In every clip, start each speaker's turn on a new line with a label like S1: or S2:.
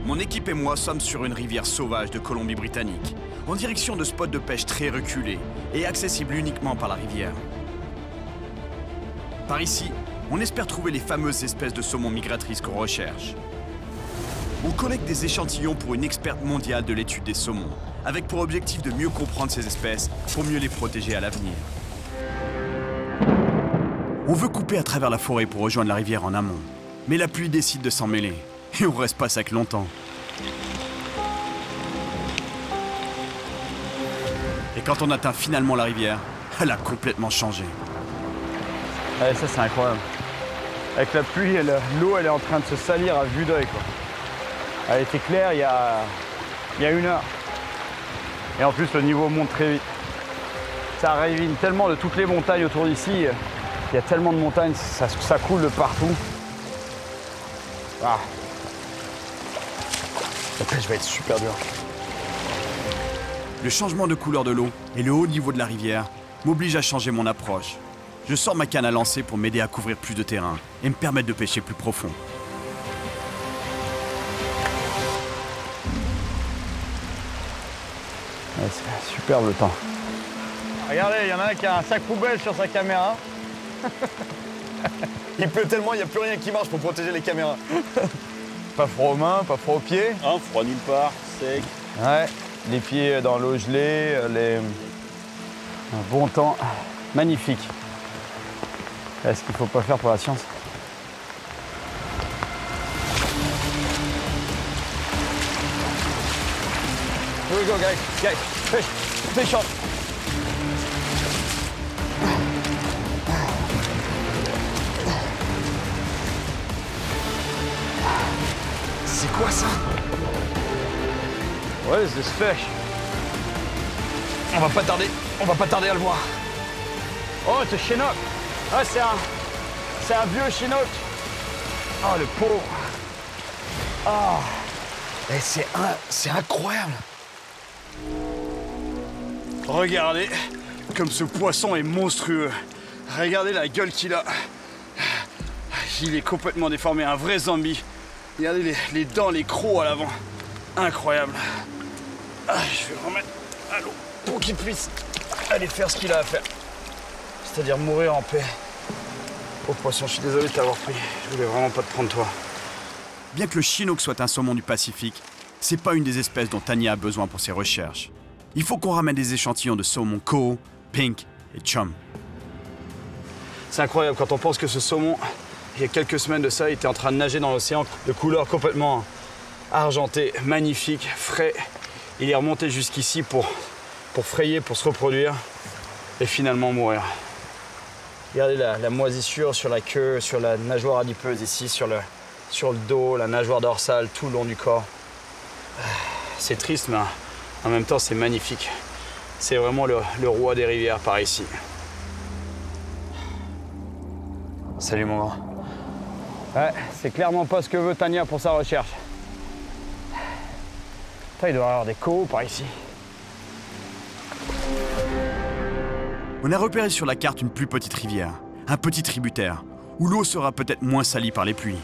S1: Mon équipe et moi sommes sur une rivière sauvage de Colombie-Britannique, en direction de spots de pêche très reculés et accessibles uniquement par la rivière. Par ici, on espère trouver les fameuses espèces de saumon migratrices qu'on recherche. On collecte des échantillons pour une experte mondiale de l'étude des saumons, avec pour objectif de mieux comprendre ces espèces pour mieux les protéger à l'avenir. On veut couper à travers la forêt pour rejoindre la rivière en amont, mais la pluie décide de s'en mêler. Et on reste pas sec longtemps. Et quand on atteint finalement la rivière, elle a complètement changé.
S2: Ouais, ça c'est incroyable. Avec la pluie, l'eau elle est en train de se salir à vue d'œil. Elle était claire il y a 1 heure. Et en plus le niveau monte très vite. Ça ravine tellement de toutes les montagnes autour d'ici. Il y a tellement de montagnes, ça coule de partout. Ah. La pêche va être super dure.
S1: Le changement de couleur de l'eau et le haut niveau de la rivière m'obligent à changer mon approche. Je sors ma canne à lancer pour m'aider à couvrir plus de terrain et me permettre de pêcher plus profond.
S2: Ouais, c'est superbe le temps. Regardez, il y en a un qui a un sac poubelle sur sa caméra.
S3: Il pleut tellement, il n'y a plus rien qui marche pour protéger les caméras.
S2: Pas froid aux mains, pas froid aux pieds.
S3: Hein, froid nulle part, sec.
S2: Ouais, les pieds dans l'eau gelée, un bon temps magnifique. Est-ce qu'il ne faut pas faire pour la science? Here we go, guys, fish, fish on.
S1: C'est quoi ça?
S2: What is this fish?
S3: On va pas tarder à le voir.
S2: Oh, c'est un chinook. Ah, c'est un vieux chinook. Oh, le pauvre.
S3: Ah, oh. C'est incroyable. Regardez comme ce poisson est monstrueux. Regardez la gueule qu'il a. Il est complètement déformé, un vrai zombie. Regardez les dents, les crocs à l'avant. Incroyable. Ah, je vais le remettre à l'eau pour qu'il puisse aller faire ce qu'il a à faire. C'est-à-dire mourir en paix. Pauvre poisson, je suis désolé de t'avoir pris. Je voulais vraiment pas te prendre toi.
S1: Bien que le chinook soit un saumon du Pacifique, c'est pas une des espèces dont Tania a besoin pour ses recherches. Il faut qu'on ramène des échantillons de saumon Coho, Pink et Chum.
S3: C'est incroyable quand on pense que ce saumon, il y a quelques semaines de ça, il était en train de nager dans l'océan de couleur complètement argentée, magnifique, frais. Il est remonté jusqu'ici pour frayer, pour se reproduire et finalement mourir. Regardez la moisissure sur la queue, sur la nageoire adipeuse ici, sur le dos, la nageoire dorsale, tout le long du corps. C'est triste, mais en même temps, c'est magnifique. C'est vraiment le roi des rivières par ici. Salut mon grand.
S2: Ouais, c'est clairement pas ce que veut Tania pour sa recherche. Putain, il doit y avoir des cohos par ici.
S1: On a repéré sur la carte une plus petite rivière, un petit tributaire, où l'eau sera peut-être moins salie par les pluies.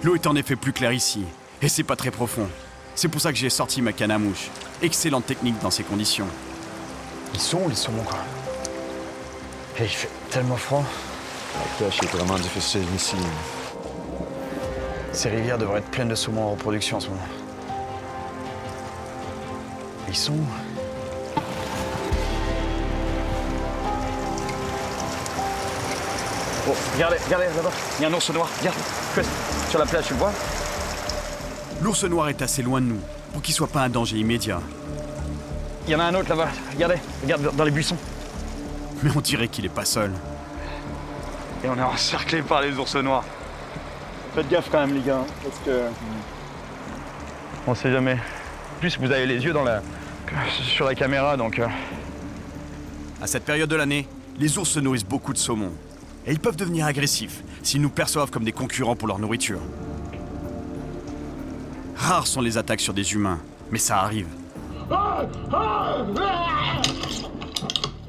S1: L'eau est en effet plus claire ici, et c'est pas très profond. C'est pour ça que j'ai sorti ma canne à mouche. Excellente technique dans ces conditions.
S3: Ils sont où les saumons, quoi? Et il fait tellement froid.
S4: La pêche est vraiment difficile ici.
S3: Ces rivières devraient être pleines de saumons en reproduction en ce moment. Ils sont où? Oh, regardez là-bas. Il y a un ours noir. Regarde, sur la plage, tu le vois?
S1: L'ours noir est assez loin de nous, pour qu'il soit pas un danger immédiat.
S3: Il y en a un autre là-bas. Regardez, regarde dans les buissons.
S1: Mais on dirait qu'il est pas seul.
S3: Et on est encerclé par les ours noirs. Faites gaffe quand même les gars, parce que... On sait jamais. En plus, vous avez les yeux sur la caméra, donc...
S1: À cette période de l'année, les ours se nourrissent beaucoup de saumon. Et ils peuvent devenir agressifs s'ils nous perçoivent comme des concurrents pour leur nourriture. Rares sont les attaques sur des humains, mais ça arrive.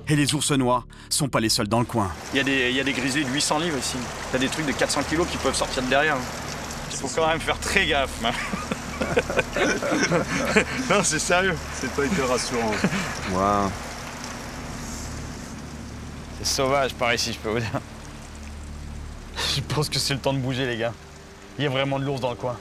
S1: Et les ours noirs sont pas les seuls dans le coin.
S3: Il y a des grizzlies de 800 livres ici. T'as des trucs de 400 kilos qui peuvent sortir de derrière.
S2: Il faut quand même faire très gaffe. Hein. Non, c'est sérieux.
S3: C'est pas hyper rassurant.
S4: Wow.
S2: C'est sauvage par ici, je peux vous dire. Je pense que c'est le temps de bouger, les gars. Il y a vraiment de l'ours dans le coin.